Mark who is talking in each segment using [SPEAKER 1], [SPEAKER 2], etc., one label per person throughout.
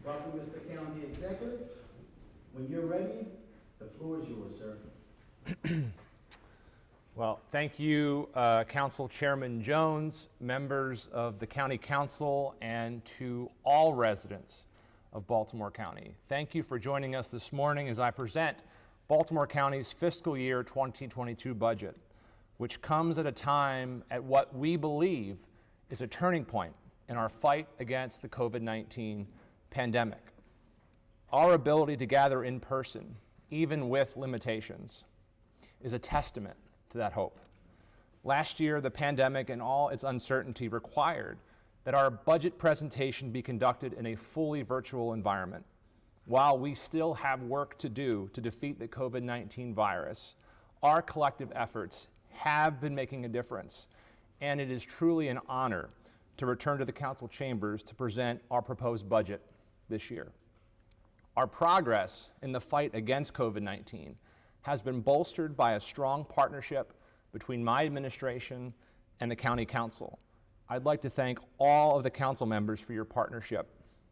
[SPEAKER 1] Welcome, Mr. County Executive. When you're ready, the floor is yours, sir.
[SPEAKER 2] Well, thank you, Council Chairman Jones, members of the County Council, and to all residents of Baltimore County. Thank you for joining us this morning as I present Baltimore County's fiscal year 2022 budget, which comes at a time at what we believe is a turning point in our fight against the COVID-19 pandemic. Our ability to gather in person, even with limitations, is a testament to that hope. Last year, the pandemic and all its uncertainty required that our budget presentation be conducted in a fully virtual environment. While we still have work to do to defeat the COVID-19 virus, our collective efforts have been making a difference, and it is truly an honor to return to the council chambers to present our proposed budget this year. Our progress in the fight against COVID-19 has been bolstered by a strong partnership between my administration and the County Council. I'd like to thank all of the council members for your partnership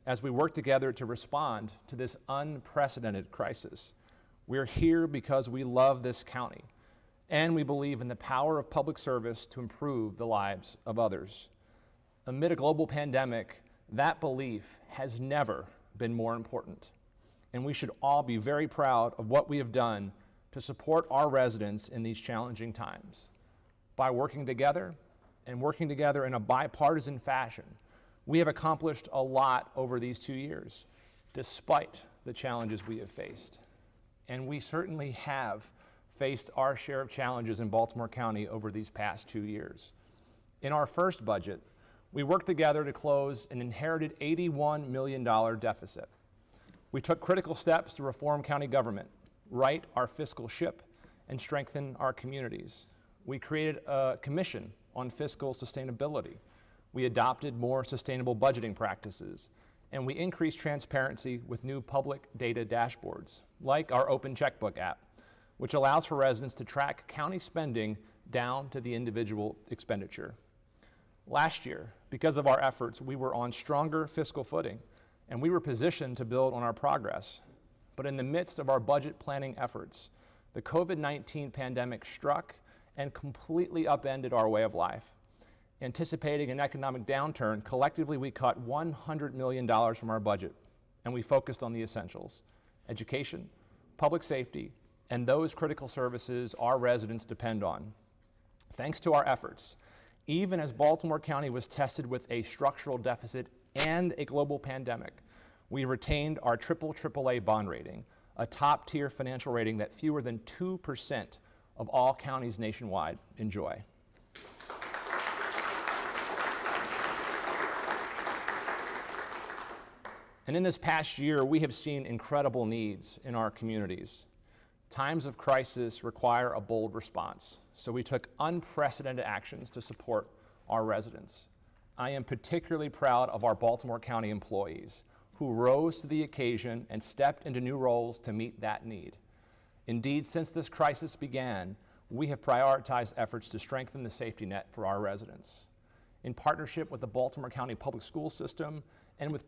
[SPEAKER 2] as we work together to respond to this unprecedented crisis. We're here because we love this county, and we believe in the power of public service to improve the lives of others. Amid a global pandemic, that belief has never been more important, and we should all be very proud of what we have done to support our residents in these challenging times. By working together in a bipartisan fashion, we have accomplished a lot over these 2 years, despite the challenges we have faced. And we certainly have faced our share of challenges in Baltimore County over these past 2 years. In our first budget, we worked together to close an inherited $81 million deficit. We took critical steps to reform county government, right our fiscal ship, and strengthen our communities. We created a commission on fiscal sustainability. We adopted more sustainable budgeting practices, and we increased transparency with new public data dashboards, like our Open Checkbook app, which allows for residents to track county spending down to the individual expenditure. Last year, because of our efforts, we were on stronger fiscal footing, and we were positioned to build on our progress. But in the midst of our budget planning efforts, the COVID-19 pandemic struck and completely upended our way of life. Anticipating an economic downturn, collectively we cut $100 million from our budget, and we focused on the essentials: education, public safety, and those critical services our residents depend on. Thanks to our efforts, even as Baltimore County was tested with a structural deficit and a global pandemic, we retained our AAA bond rating, a top-tier financial rating that fewer than 2% of all counties nationwide enjoy. And in this past year, we have seen incredible needs in our communities. Times of crisis require a bold response, so we took unprecedented actions to support our residents. I am particularly proud of our Baltimore County employees who rose to the occasion and stepped into new roles to meet that need. Indeed, since this crisis began, we have prioritized efforts to strengthen the safety net for our residents. In partnership with the Baltimore County Public School System and with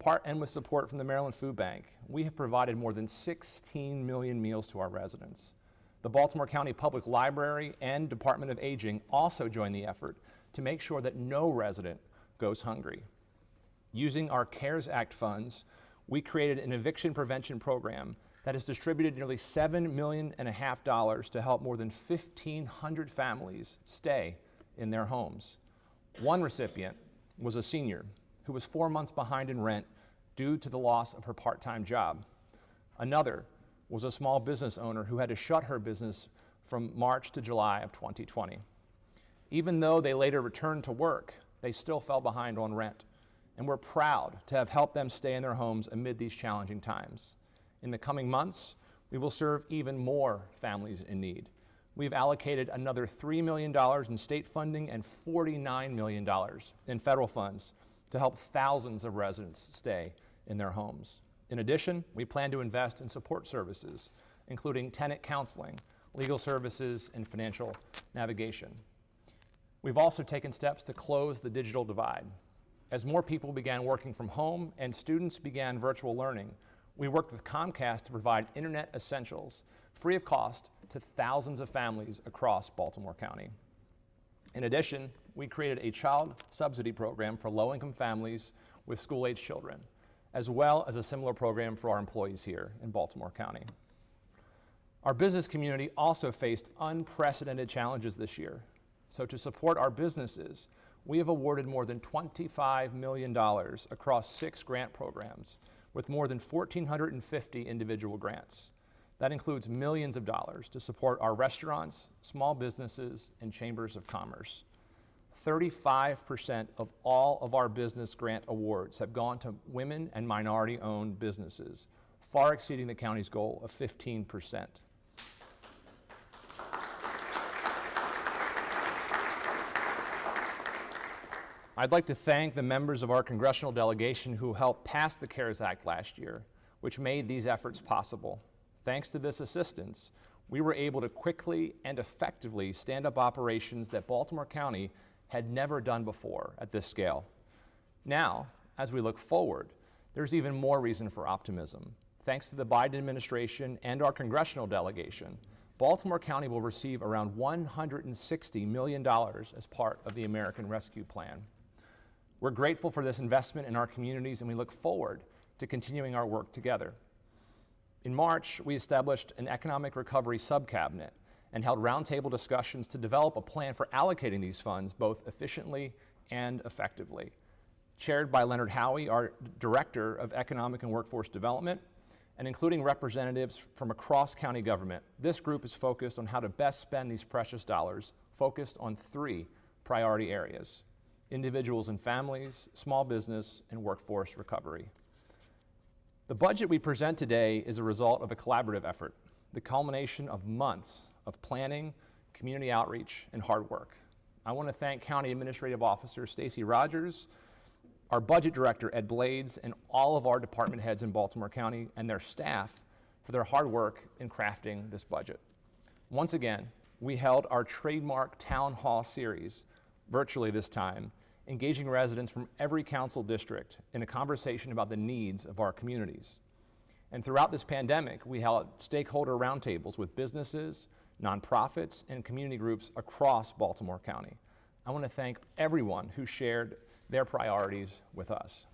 [SPEAKER 2] support from the Maryland Food Bank, we have provided more than 16 million meals to our residents. The Baltimore County Public Library and Department of Aging also joined the effort to make sure that no resident goes hungry. Using our CARES Act funds, we created an eviction prevention program that has distributed nearly $7.5 million to help more than 1,500 families stay in their homes. One recipient was a senior who was 4 months behind in rent due to the loss of her part-time job. Another was a small business owner who had to shut her business from March to July of 2020. Even though they later returned to work, they still fell behind on rent, and we're proud to have helped them stay in their homes amid these challenging times. In the coming months, we will serve even more families in need. We've allocated another $3 million in state funding and $49 million in federal funds to help thousands of residents stay in their homes. In addition, we plan to invest in support services, including tenant counseling, legal services, and financial navigation. We've also taken steps to close the digital divide. As more people began working from home and students began virtual learning, we worked with Comcast to provide internet essentials free of cost to thousands of families across Baltimore County. In addition, we created a child subsidy program for low-income families with school-age children, as well as a similar program for our employees here in Baltimore County. Our business community also faced unprecedented challenges this year. So to support our businesses, we have awarded more than $25 million across 6 grant programs with more than 1,450 individual grants. That includes millions of dollars to support our restaurants, small businesses, and chambers of commerce. 35% of all of our business grant awards have gone to women and minority-owned businesses, far exceeding the county's goal of 15%. I'd like to thank the members of our congressional delegation who helped pass the CARES Act last year, which made these efforts possible. Thanks to this assistance, we were able to quickly and effectively stand up operations that Baltimore County had never done before at this scale. Now, as we look forward, there's even more reason for optimism. Thanks to the Biden administration and our congressional delegation, Baltimore County will receive around $160 million as part of the American Rescue Plan. We're grateful for this investment in our communities, and we look forward to continuing our work together. In March, we established an economic recovery subcabinet and held roundtable discussions to develop a plan for allocating these funds both efficiently and effectively. Chaired by Leonard Howey, our Director of Economic and Workforce Development, and including representatives from across county government, this group is focused on how to best spend these precious dollars, focused on 3 priority areas: individuals and families, small business, and workforce recovery. The budget we present today is a result of a collaborative effort, the culmination of months of planning, community outreach, and hard work. I want to thank County Administrative Officer Stacy Rogers, our Budget Director Ed Blades, and all of our department heads in Baltimore County and their staff for their hard work in crafting this budget. Once again, we held our trademark Town Hall series, virtually this time, engaging residents from every council district in a conversation about the needs of our communities. And throughout this pandemic, we held stakeholder roundtables with businesses, nonprofits, and community groups across Baltimore County. I want to thank everyone who shared their priorities with us.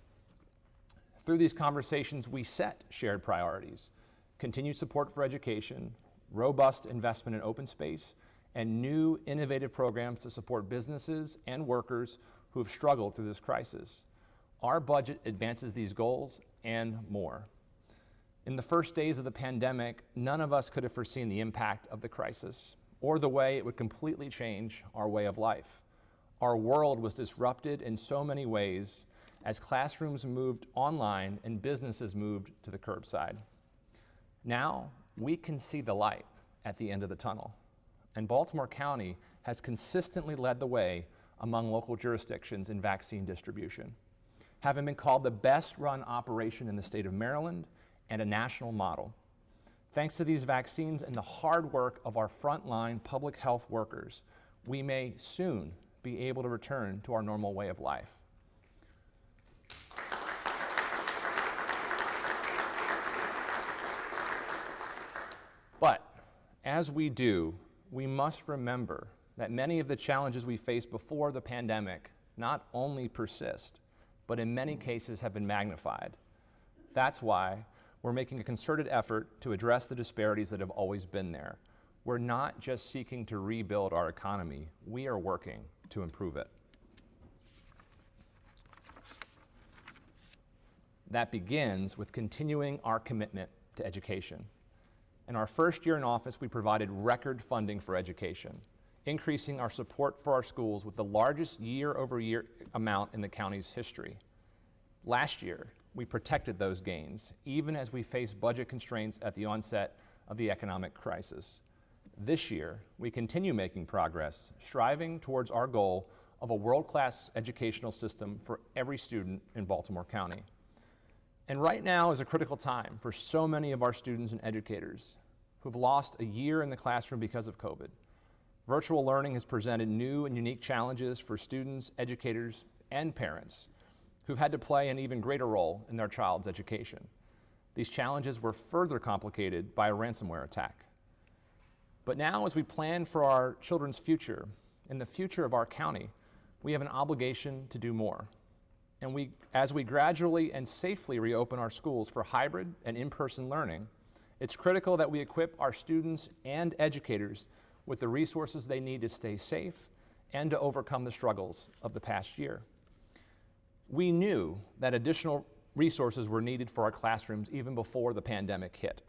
[SPEAKER 2] Through these conversations, we set shared priorities: continued support for education, robust investment in open space, and new innovative programs to support businesses and workers who have struggled through this crisis. Our budget advances these goals and more. In the first days of the pandemic, none of us could have foreseen the impact of the crisis or the way it would completely change our way of life. Our world was disrupted in so many ways as classrooms moved online and businesses moved to the curbside. Now, we can see the light at the end of the tunnel, and Baltimore County has consistently led the way among local jurisdictions in vaccine distribution, having been called the best-run operation in the state of Maryland and a national model. Thanks to these vaccines and the hard work of our frontline public health workers, we may soon be able to return to our normal way of life. But as we do, we must remember that many of the challenges we faced before the pandemic not only persist, but in many cases have been magnified. That's why we're making a concerted effort to address the disparities that have always been there. We're not just seeking to rebuild our economy, we are working to improve it. That begins with continuing our commitment to education. In our first year in office, we provided record funding for education, increasing our support for our schools with the largest year-over-year amount in the county's history. Last year, we protected those gains, even as we faced budget constraints at the onset of the economic crisis. This year, we continue making progress, striving towards our goal of a world-class educational system for every student in Baltimore County. And right now is a critical time for so many of our students and educators who've lost a year in the classroom because of COVID. Virtual learning has presented new and unique challenges for students, educators, and parents. who've had to play an even greater role in their child's education. These challenges were further complicated by a ransomware attack. But now, as we plan for our children's future and the future of our county, we have an obligation to do more. And as we gradually and safely reopen our schools for hybrid and in-person learning, it's critical that we equip our students and educators with the resources they need to stay safe and to overcome the struggles of the past year. We knew that additional resources were needed for our classrooms even before the pandemic hit,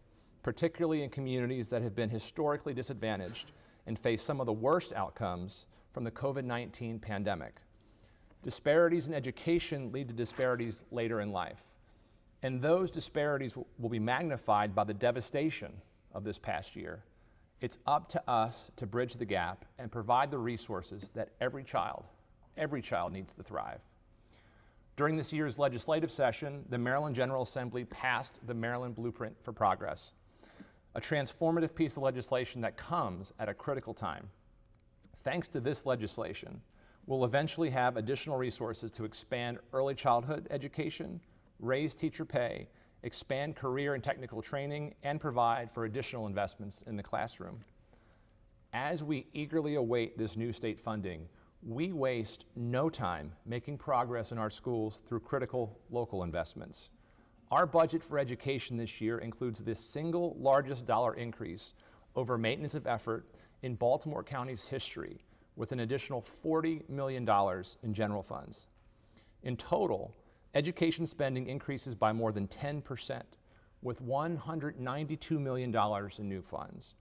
[SPEAKER 2] particularly in communities that have been historically disadvantaged and face some of the worst outcomes from the COVID-19 pandemic. Disparities in education lead to disparities later in life, and those disparities will be magnified by the devastation of this past year. It's up to us to bridge the gap and provide the resources that every child needs to thrive. During this year's legislative session, the Maryland General Assembly passed the Maryland Blueprint for Progress, a transformative piece of legislation that comes at a critical time. Thanks to this legislation, we'll eventually have additional resources to expand early childhood education, raise teacher pay, expand career and technical training, and provide for additional investments in the classroom. As we eagerly await this new state funding, we waste no time making progress in our schools through critical local investments. Our budget for education this year includes the single largest dollar increase over maintenance of effort in Baltimore County's history, with an additional $40 million in general funds. In total, education spending increases by more than 10%, with $192 million in new funds.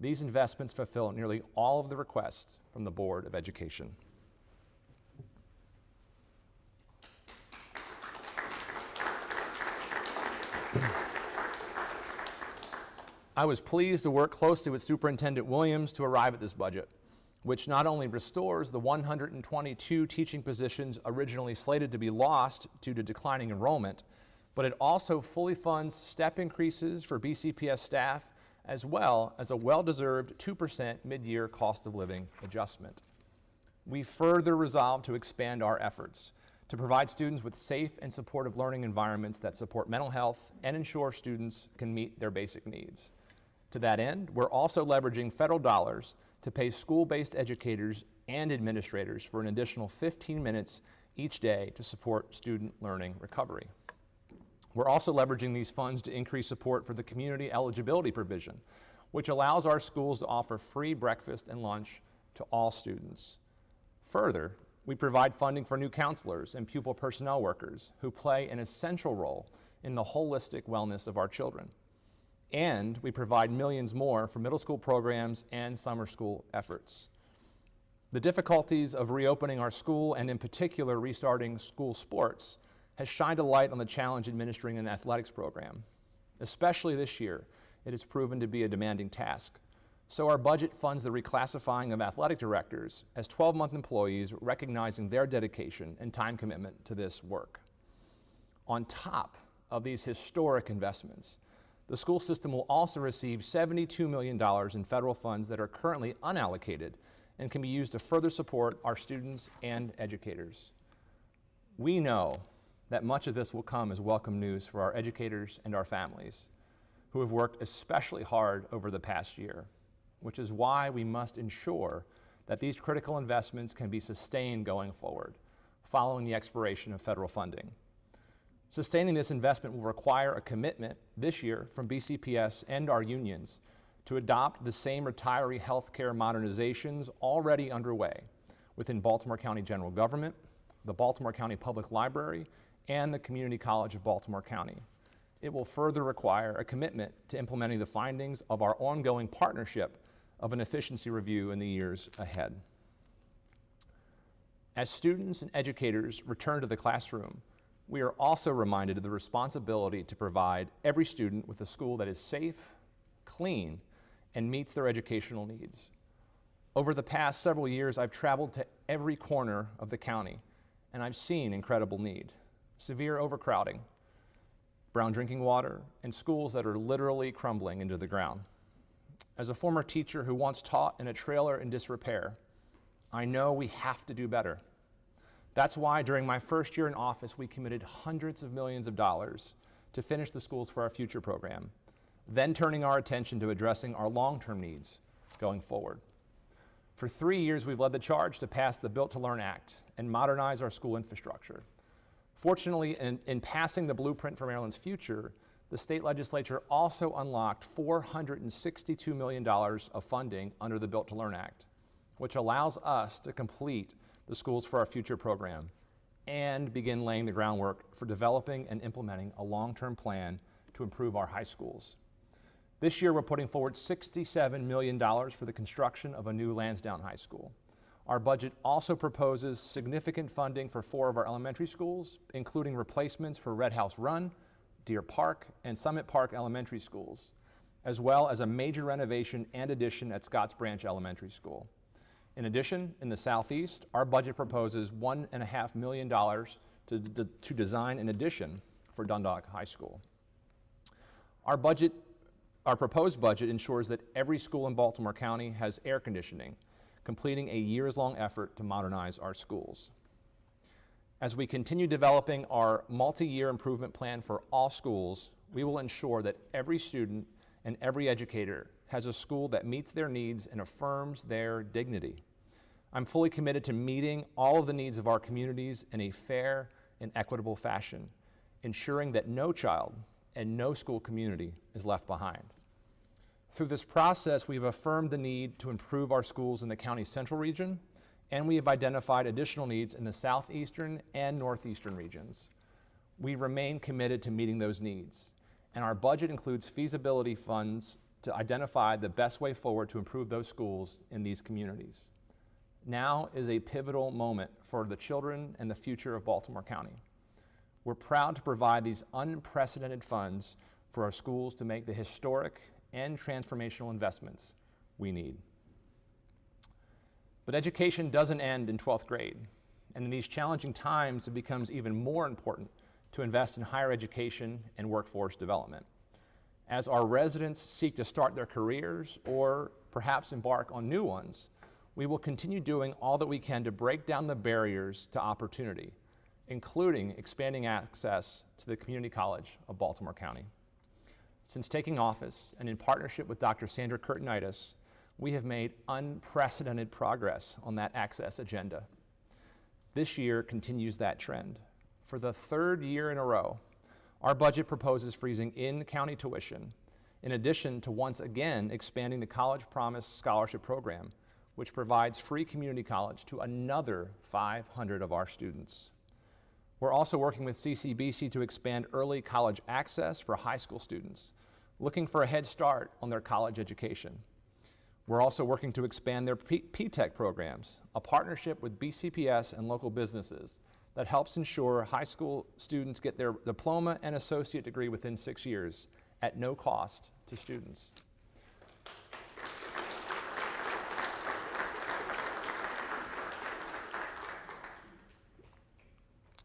[SPEAKER 2] These investments fulfill nearly all of the requests from the Board of Education. I was pleased to work closely with Superintendent Williams to arrive at this budget, which not only restores the 122 teaching positions originally slated to be lost due to declining enrollment, but it also fully funds step increases for BCPS staff, as well as a well-deserved 2% mid-year cost of living adjustment. We further resolved to expand our efforts to provide students with safe and supportive learning environments that support mental health and ensure students can meet their basic needs. To that end, we're also leveraging federal dollars to pay school-based educators and administrators for an additional 15 minutes each day to support student learning recovery. We're also leveraging these funds to increase support for the community eligibility provision, which allows our schools to offer free breakfast and lunch to all students. Further, we provide funding for new counselors and pupil personnel workers who play an essential role in the holistic wellness of our children. And we provide millions more for middle school programs and summer school efforts. The difficulties of reopening our school, and in particular restarting school sports, has shined a light on the challenge administering an athletics program. Especially this year, it has proven to be a demanding task. So our budget funds the reclassifying of athletic directors as 12-month employees, recognizing their dedication and time commitment to this work. On top of these historic investments, the school system will also receive $72 million in federal funds that are currently unallocated and can be used to further support our students and educators. We know that much of this will come as welcome news for our educators and our families, who have worked especially hard over the past year, which is why we must ensure that these critical investments can be sustained going forward, following the expiration of federal funding. Sustaining this investment will require a commitment this year from BCPS and our unions to adopt the same retiree health care modernizations already underway within Baltimore County General Government, the Baltimore County Public Library, and the Community College of Baltimore County. It will further require a commitment to implementing the findings of our ongoing partnership of an efficiency review in the years ahead. As students and educators return to the classroom, we are also reminded of the responsibility to provide every student with a school that is safe, clean, and meets their educational needs. Over the past several years, I've traveled to every corner of the county, and I've seen incredible need. Severe overcrowding, brown drinking water, and schools that are literally crumbling into the ground. As a former teacher who once taught in a trailer in disrepair, I know we have to do better. That's why during my first year in office, we committed hundreds of millions of dollars to finish the Schools for Our Future program, then turning our attention to addressing our long-term needs going forward. For 3 years, we've led the charge to pass the Built to Learn Act and modernize our school infrastructure. Fortunately, in passing the Blueprint for Maryland's Future, the state legislature also unlocked $462 million of funding under the Built to Learn Act, which allows us to complete the Schools for Our Future program and begin laying the groundwork for developing and implementing a long-term plan to improve our high schools. This year, we're putting forward $67 million for the construction of a new Lansdowne High School. Our budget also proposes significant funding for 4 of our elementary schools, including replacements for Red House Run, Deer Park, and Summit Park elementary schools, as well as a major renovation and addition at Scotts Branch Elementary School. In addition, in the Southeast, our budget proposes $1.5 million to design an addition for Dundalk High School. Our proposed budget ensures that every school in Baltimore County has air conditioning, completing a years-long effort to modernize our schools. As we continue developing our multi-year improvement plan for all schools, we will ensure that every student and every educator has a school that meets their needs and affirms their dignity. I'm fully committed to meeting all of the needs of our communities in a fair and equitable fashion, ensuring that no child and no school community is left behind. Through this process, we've affirmed the need to improve our schools in the county's central region, and we have identified additional needs in the southeastern and northeastern regions. We remain committed to meeting those needs, and our budget includes feasibility funds to identify the best way forward to improve those schools in these communities. Now is a pivotal moment for the children and the future of Baltimore County. We're proud to provide these unprecedented funds for our schools to make the historic and transformational investments we need. But education doesn't end in 12th grade, and in these challenging times, it becomes even more important to invest in higher education and workforce development. As our residents seek to start their careers or perhaps embark on new ones, we will continue doing all that we can to break down the barriers to opportunity, including expanding access to the Community College of Baltimore County. Since taking office, and in partnership with Dr. Sandra Curtinitis, we have made unprecedented progress on that access agenda. This year continues that trend. For the 3rd year in a row, our budget proposes freezing in-county tuition, in addition to once again expanding the College Promise Scholarship Program, which provides free community college to another 500 of our students. We're also working with CCBC to expand early college access for high school students looking for a head start on their college education. We're also working to expand their P-TECH programs, a partnership with BCPS and local businesses that helps ensure high school students get their diploma and associate degree within 6 years at no cost to students.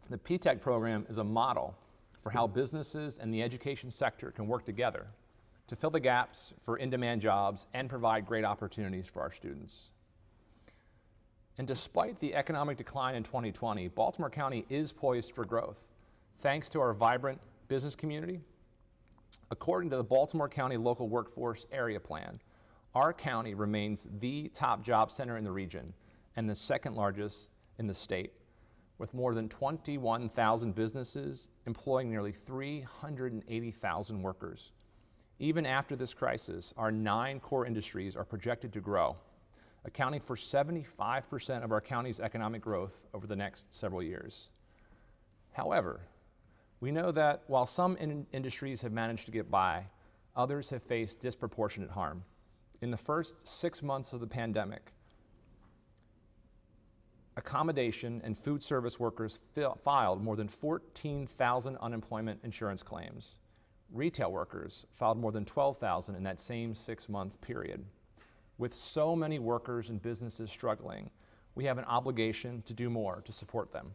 [SPEAKER 2] The P-TECH program is a model for how businesses and the education sector can work together to fill the gaps for in-demand jobs and provide great opportunities for our students. And despite the economic decline in 2020, Baltimore County is poised for growth, thanks to our vibrant business community. According to the Baltimore County Local Workforce Area Plan, our county remains the top job center in the region and the 2nd largest in the state, with more than 21,000 businesses employing nearly 380,000 workers. Even after this crisis, our 9 core industries are projected to grow, accounting for 75% of our county's economic growth over the next several years. However, we know that while some industries have managed to get by, others have faced disproportionate harm. In the first 6 months of the pandemic, accommodation and food service workers filed more than 14,000 unemployment insurance claims. Retail workers filed more than 12,000 in that same 6-month period. With so many workers and businesses struggling, we have an obligation to do more to support them.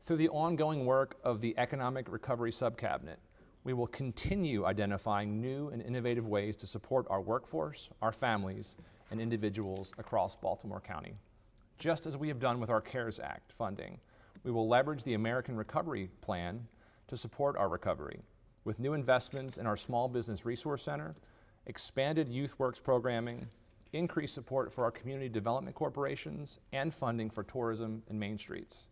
[SPEAKER 2] Through the ongoing work of the Economic Recovery Subcabinet, we will continue identifying new and innovative ways to support our workforce, our families, and individuals across Baltimore County, just as we have done with our CARES Act funding, We will leverage the American Recovery Plan to support our recovery, with new investments in our Small Business Resource Center, expanded Youth Works programming, increased support for our community development corporations, and funding for tourism and Main Streets.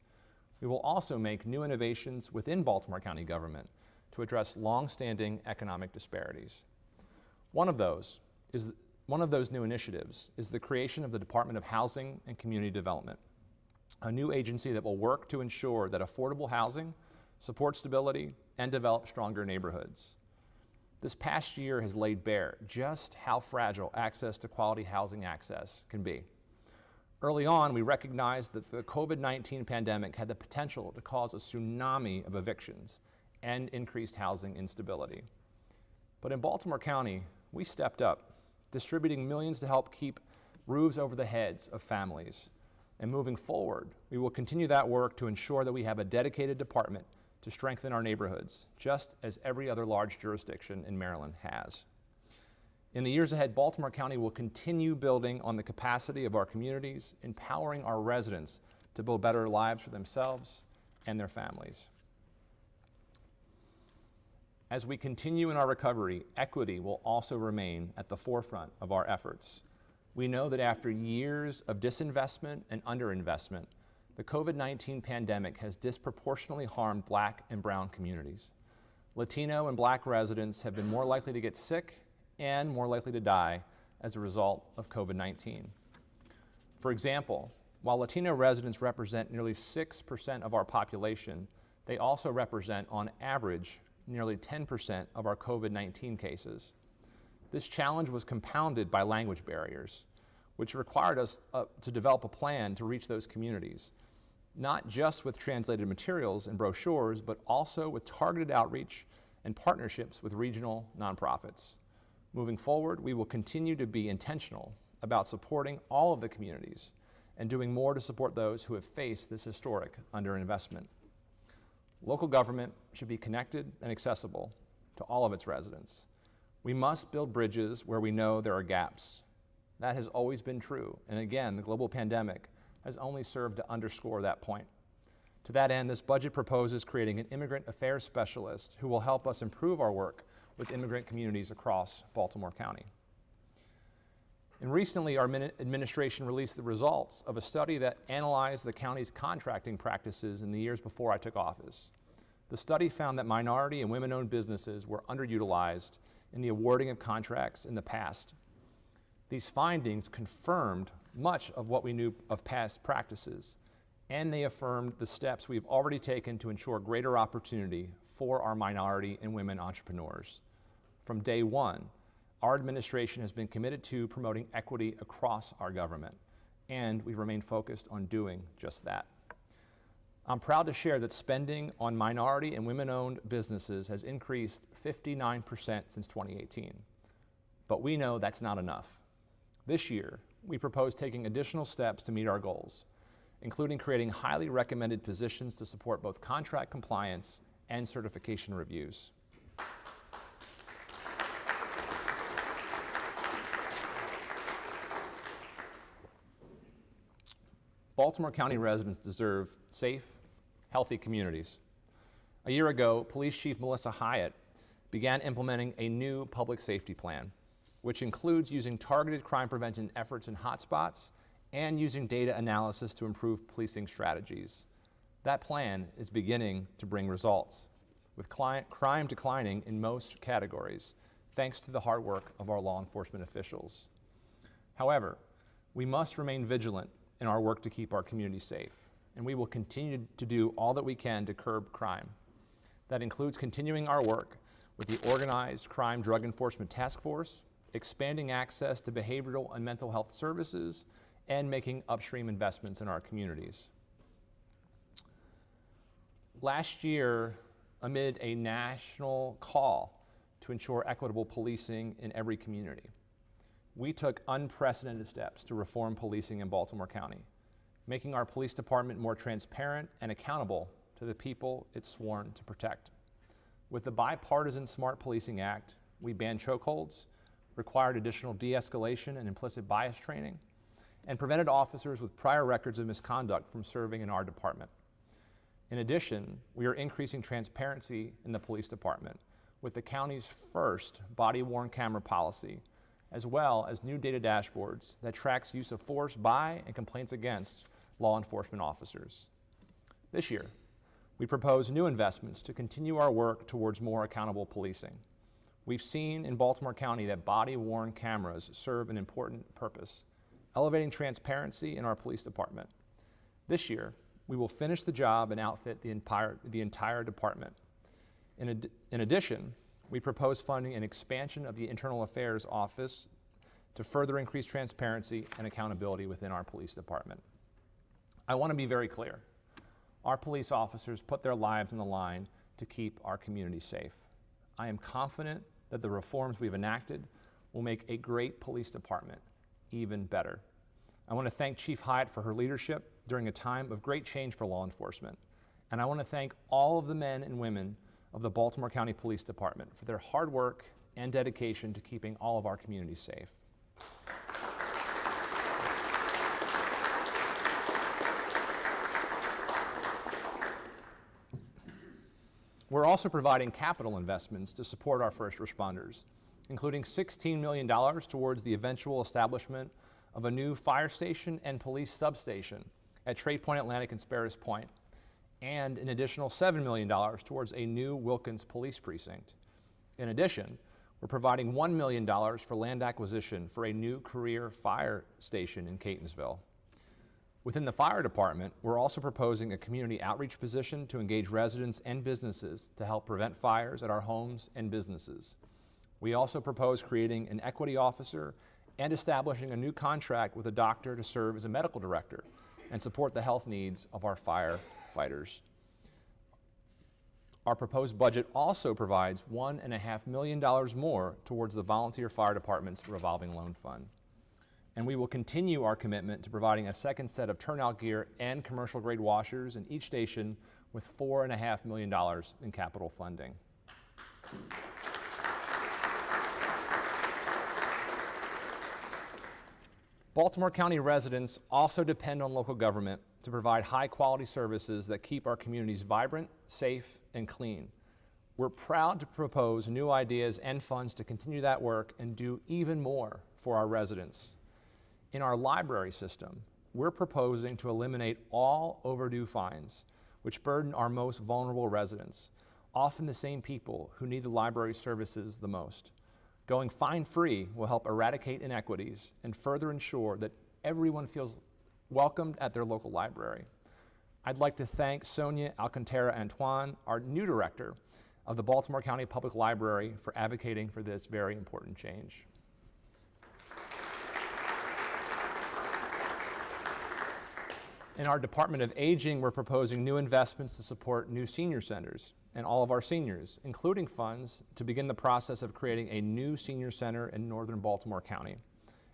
[SPEAKER 2] We will also make new innovations within Baltimore County government to address long-standing economic disparities. One of those new initiatives is the creation of the Department of Housing and Community Development, a new agency that will work to ensure that affordable housing supports stability and develop stronger neighborhoods. This past year has laid bare just how fragile access to quality housing access can be. Early on, we recognized that the COVID-19 pandemic had the potential to cause a tsunami of evictions and increased housing instability. But in Baltimore County, we stepped up, distributing millions to help keep roofs over the heads of families. And moving forward, we will continue that work to ensure that we have a dedicated department to strengthen our neighborhoods, just as every other large jurisdiction in Maryland has. In the years ahead, Baltimore County will continue building on the capacity of our communities, empowering our residents to build better lives for themselves and their families. As we continue in our recovery, equity will also remain at the forefront of our efforts. We know that after years of disinvestment and underinvestment, the COVID-19 pandemic has disproportionately harmed Black and brown communities. Latino and Black residents have been more likely to get sick and more likely to die as a result of COVID-19. For example, while Latino residents represent nearly 6% of our population, they also represent, on average, nearly 10% of our COVID-19 cases. This challenge was compounded by language barriers, which required us to develop a plan to reach those communities, not just with translated materials and brochures, but also with targeted outreach and partnerships with regional nonprofits. Moving forward, we will continue to be intentional about supporting all of the communities and doing more to support those who have faced this historic underinvestment. Local government should be connected and accessible to all of its residents. We must build bridges where we know there are gaps. That has always been true, and again, the global pandemic has only served to underscore that point. To that end, this budget proposes creating an immigrant affairs specialist who will help us improve our work with immigrant communities across Baltimore County. And recently, our administration released the results of a study that analyzed the county's contracting practices in the years before I took office. The study found that minority and women-owned businesses were underutilized in the awarding of contracts in the past. These findings confirmed much of what we knew of past practices, and they affirmed the steps we've already taken to ensure greater opportunity for our minority and women entrepreneurs. From day one, our administration has been committed to promoting equity across our government, and we remain focused on doing just that. I'm proud to share that spending on minority and women-owned businesses has increased 59% since 2018. But we know that's not enough. This year, we propose taking additional steps to meet our goals, including creating highly recommended positions to support both contract compliance and certification reviews. Baltimore County residents deserve safe, healthy communities. A year ago, Police Chief Melissa Hyatt began implementing a new public safety plan, which includes using targeted crime prevention efforts in hotspots and using data analysis to improve policing strategies. That plan is beginning to bring results, with crime declining in most categories, thanks to the hard work of our law enforcement officials. However, we must remain vigilant in our work to keep our communities safe, and we will continue to do all that we can to curb crime. That includes continuing our work with the Organized Crime Drug Enforcement Task Force, expanding access to behavioral and mental health services, and making upstream investments in our communities. Last year, amid a national call to ensure equitable policing in every community, we took unprecedented steps to reform policing in Baltimore County, making our police department more transparent and accountable to the people it's sworn to protect. With the bipartisan Smart Policing Act, we banned chokeholds, required additional de-escalation and implicit bias training, and prevented officers with prior records of misconduct from serving in our department. In addition, we are increasing transparency in the police department with the county's first body-worn camera policy, as well as new data dashboards that tracks use of force by and complaints against law enforcement officers. This year, we propose new investments to continue our work towards more accountable policing. We've seen in Baltimore County that body-worn cameras serve an important purpose, elevating transparency in our police department. This year, we will finish the job and outfit the entire department. In addition, we propose funding an expansion of the Internal Affairs Office to further increase transparency and accountability within our police department. I want to be very clear. Our police officers put their lives on the line to keep our community safe. I am confident that the reforms we've enacted will make a great police department even better. I want to thank Chief Hyatt for her leadership during a time of great change for law enforcement. And I want to thank all of the men and women of the Baltimore County Police Department for their hard work and dedication to keeping all of our communities safe. We're also providing capital investments to support our first responders, including $16 million towards the eventual establishment of a new fire station and police substation at Trait Point Atlantic and Sparrows Point, and an additional $7 million towards a new Wilkins Police Precinct. In addition, we're providing $1 million for land acquisition for a new career fire station in Catonsville. Within the fire department, we're also proposing a community outreach position to engage residents and businesses to help prevent fires at our homes and businesses. We also propose creating an equity officer and establishing a new contract with a doctor to serve as a medical director and support the health needs of our firefighters. Our proposed budget also provides $1.5 million more towards the volunteer fire department's revolving loan fund. And we will continue our commitment to providing a second set of turnout gear and commercial grade washers in each station with $4.5 million in capital funding. Baltimore County residents also depend on local government to provide high-quality services that keep our communities vibrant, safe, and clean. We're proud to propose new ideas and funds to continue that work and do even more for our residents. In our library system, we're proposing to eliminate all overdue fines, which burden our most vulnerable residents, often the same people who need the library services the most. Going fine-free will help eradicate inequities and further ensure that everyone feels welcomed at their local library. I'd like to thank Sonia Alcantara-Antoine, our new director of the Baltimore County Public Library, for advocating for this very important change. In our Department of Aging, we're proposing new investments to support new senior centers and all of our seniors, including funds to begin the process of creating a new senior center in northern Baltimore County,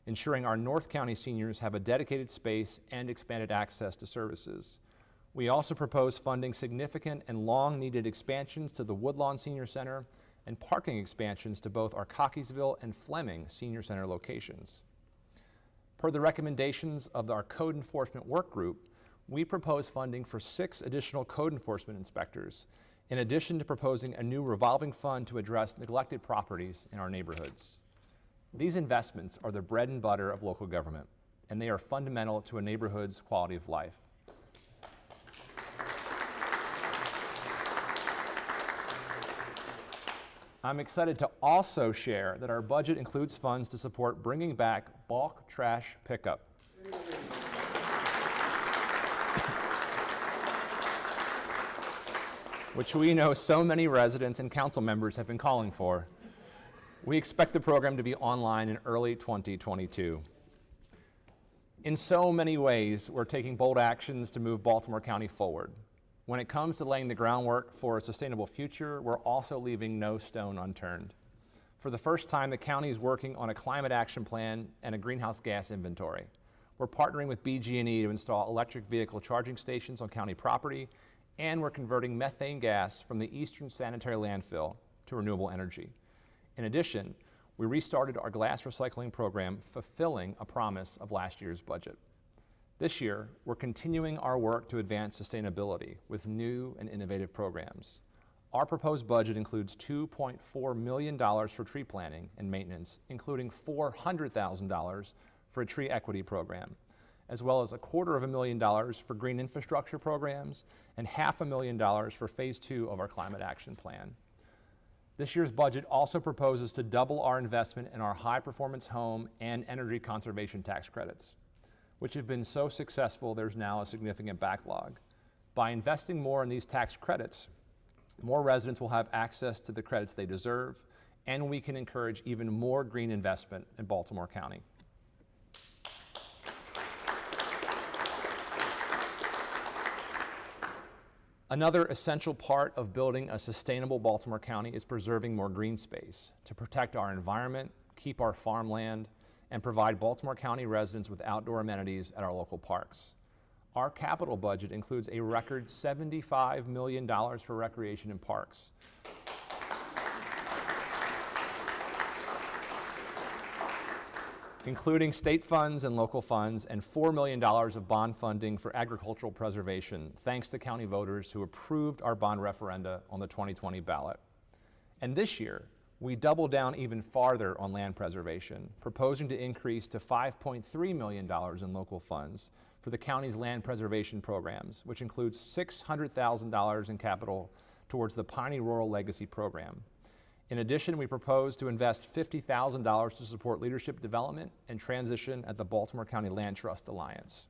[SPEAKER 2] ensuring our North County seniors have a dedicated space and expanded access to services. We also propose funding significant and long-needed expansions to the Woodlawn Senior Center and parking expansions to both our Cockeysville and Fleming Senior Center locations. Per the recommendations of our Code Enforcement Work Group, we propose funding for 6 additional code enforcement inspectors, in addition to proposing a new revolving fund to address neglected properties in our neighborhoods. These investments are the bread and butter of local government, and they are fundamental to a neighborhood's quality of life. I'm excited to also share that our budget includes funds to support bringing back bulk trash pickup. Which we know so many residents and council members have been calling for. We expect the program to be online in early 2022. In so many ways, we're taking bold actions to move Baltimore County forward. When it comes to laying the groundwork for a sustainable future, we're also leaving no stone unturned. For the first time, the county is working on a climate action plan and a greenhouse gas inventory. We're partnering with BG&E to install electric vehicle charging stations on county property, and we're converting methane gas from the Eastern Sanitary Landfill to renewable energy. In addition, we restarted our glass recycling program, fulfilling a promise of last year's budget. This year, we're continuing our work to advance sustainability with new and innovative programs. Our proposed budget includes $2.4 million for tree planting and maintenance, including $400,000 for a tree equity program, as well as $250,000 for green infrastructure programs and $500,000 for phase 2 of our climate action plan. This year's budget also proposes to double our investment in our high-performance home and energy conservation tax credits, which have been so successful there's now a significant backlog. By investing more in these tax credits, more residents will have access to the credits they deserve, and we can encourage even more green investment in Baltimore County. Another essential part of building a sustainable Baltimore County is preserving more green space to protect our environment, keep our farmland, and provide Baltimore County residents with outdoor amenities at our local parks. Our capital budget includes a record $75 million for recreation and parks. Including state funds and local funds, and $4 million of bond funding for agricultural preservation, thanks to county voters who approved our bond referenda on the 2020 ballot. And this year, we double down even farther on land preservation, proposing to increase to $5.3 million in local funds for the county's land preservation programs, which includes $600,000 in capital towards the Piney Rural Legacy Program. In addition, we propose to invest $50,000 to support leadership development and transition at the Baltimore County Land Trust Alliance.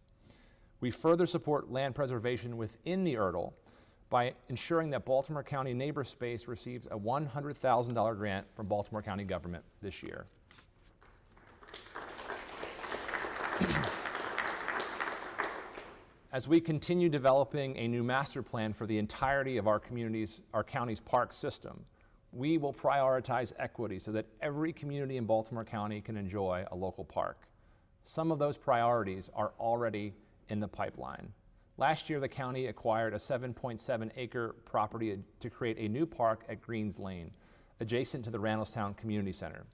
[SPEAKER 2] We further support land preservation within the ERDL by ensuring that Baltimore County Neighbor Space receives a $100,000 grant from Baltimore County government this year. As we continue developing a new master plan for the entirety of our county's park system, we will prioritize equity so that every community in Baltimore County can enjoy a local park. Some of those priorities are already in the pipeline. Last year, the county acquired a 7.7-acre property to create a new park at Greens Lane, adjacent to the Randallstown Community Center.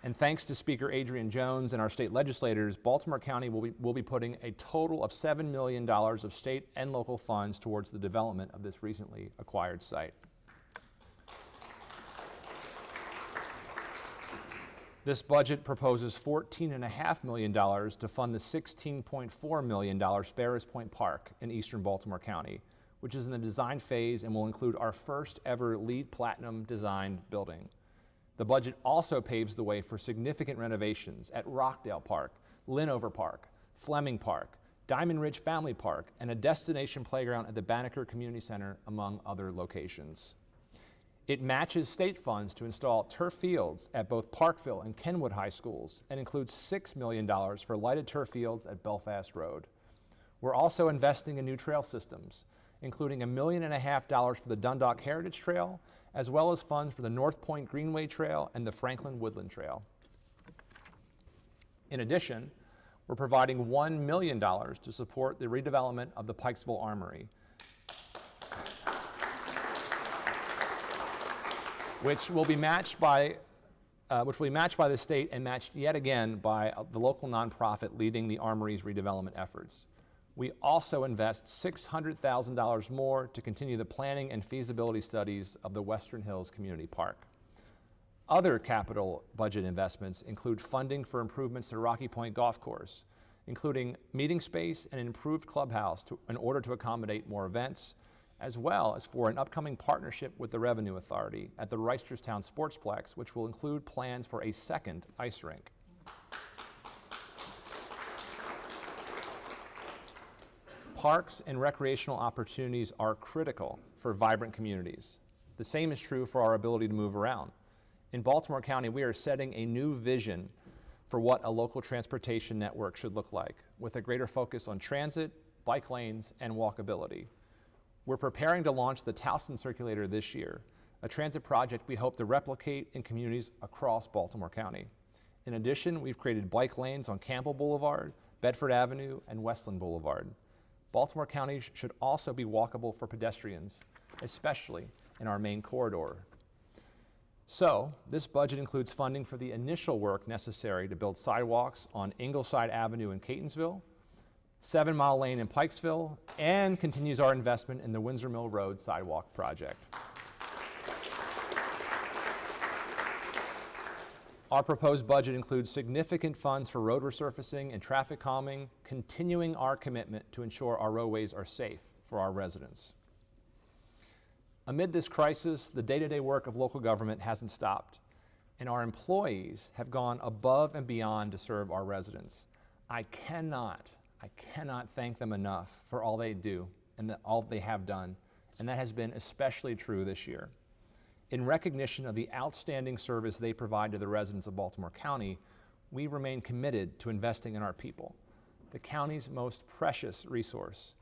[SPEAKER 2] And thanks to Speaker Adrian Jones and our state legislators, Baltimore County will be putting a total of $7 million of state and local funds towards the development of this recently acquired site. This budget proposes $14.5 million to fund the $16.4 million Sparrows Point Park in eastern Baltimore County, which is in the design phase and will include our first ever LEED Platinum designed building. The budget also paves the way for significant renovations at Rockdale Park, Linover Park, Fleming Park, Diamond Ridge Family Park, and a destination playground at the Banneker Community Center, among other locations. It matches state funds to install turf fields at both Parkville and Kenwood High Schools, and includes $6 million for lighted turf fields at Belfast Road. We're also investing in new trail systems, including $1.5 million for the Dundalk Heritage Trail, as well as funds for the North Point Greenway Trail and the Franklin Woodland Trail. In addition, we're providing $1 million to support the redevelopment of the Pikesville Armory, which will be matched by the state and matched yet again by the local nonprofit leading the Armory's redevelopment efforts. We also invest $600,000 more to continue the planning and feasibility studies of the Western Hills Community Park. Other capital budget investments include funding for improvements to Rocky Point Golf Course, including meeting space and an improved clubhouse in order to accommodate more events, as well as for an upcoming partnership with the Revenue Authority at the Reisterstown Sportsplex, which will include plans for a second ice rink. Parks and recreational opportunities are critical for vibrant communities. The same is true for our ability to move around. In Baltimore County, we are setting a new vision for what a local transportation network should look like, with a greater focus on transit, bike lanes, and walkability. We're preparing to launch the Towson Circulator this year, a transit project we hope to replicate in communities across Baltimore County. In addition, we've created bike lanes on Campbell Boulevard, Bedford Avenue, and Westland Boulevard. Baltimore County should also be walkable for pedestrians, especially in our main corridor. So, this budget includes funding for the initial work necessary to build sidewalks on Ingleside Avenue in Catonsville, 7 Mile Lane in Pikesville, and continues our investment in the Windsor Mill Road sidewalk project. Our proposed budget includes significant funds for road resurfacing and traffic calming, continuing our commitment to ensure our roadways are safe for our residents. Amid this crisis, the day-to-day work of local government hasn't stopped, and our employees have gone above and beyond to serve our residents. I cannot thank them enough for all they do and all they have done, and that has been especially true this year. In recognition of the outstanding service they provide to the residents of Baltimore County, we remain committed to investing in our people, the county's most precious resource.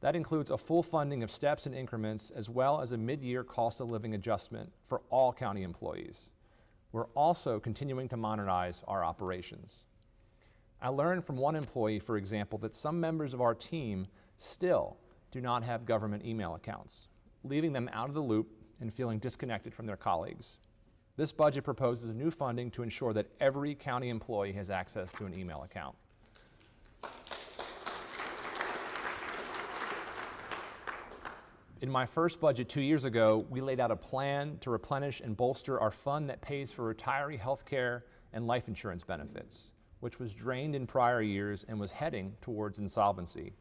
[SPEAKER 2] That includes a full funding of steps and increments, as well as a mid-year cost of living adjustment for all county employees. We're also continuing to modernize our operations. I learned from one employee, for example, that some members of our team still do not have government email accounts, leaving them out of the loop and feeling disconnected from their colleagues. This budget proposes new funding to ensure that every county employee has access to an email account. In my first budget 2 years ago, we laid out a plan to replenish and bolster our fund that pays for retiree health care and life insurance benefits, which was drained in prior years and was heading towards insolvency.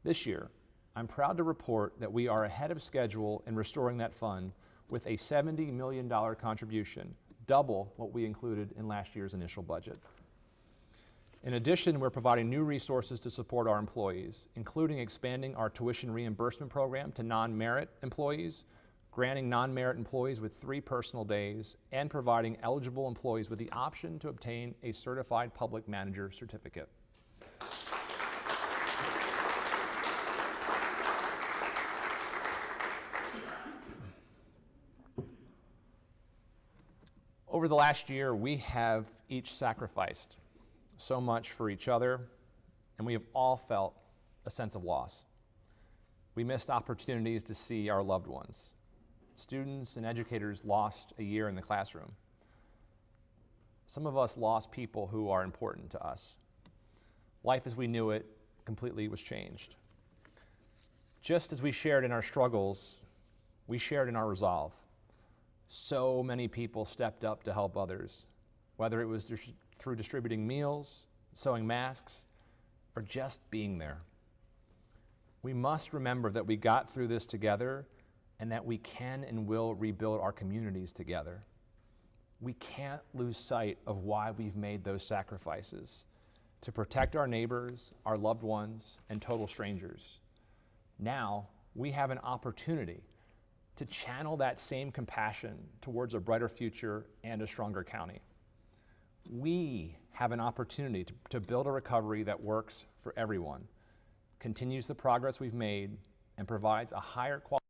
[SPEAKER 2] This year, I'm proud to report that we are ahead of schedule in restoring that fund with a $70 million contribution, double what we included in last year's initial budget. In addition, we're providing new resources to support our employees, including expanding our tuition reimbursement program to non-merit employees, granting non-merit employees with 3 personal days, and providing eligible employees with the option to obtain a certified public manager certificate. Over the last year, we have each sacrificed so much for each other, and we have all felt a sense of loss. We missed opportunities to see our loved ones. Students and educators lost a year in the classroom. Some of us lost people who are important to us. Life as we knew it completely was changed. Just as we shared in our struggles, we shared in our resolve. So many people stepped up to help others, whether it was through distributing meals, sewing masks, or just being there. We must remember that we got through this together and that we can and will rebuild our communities together. We can't lose sight of why we've made those sacrifices to protect our neighbors, our loved ones, and total strangers. Now, we have an opportunity to channel that same compassion towards a brighter future and a stronger county. We have an opportunity to build a recovery that works for everyone, continues the progress we've made, and provides a higher quality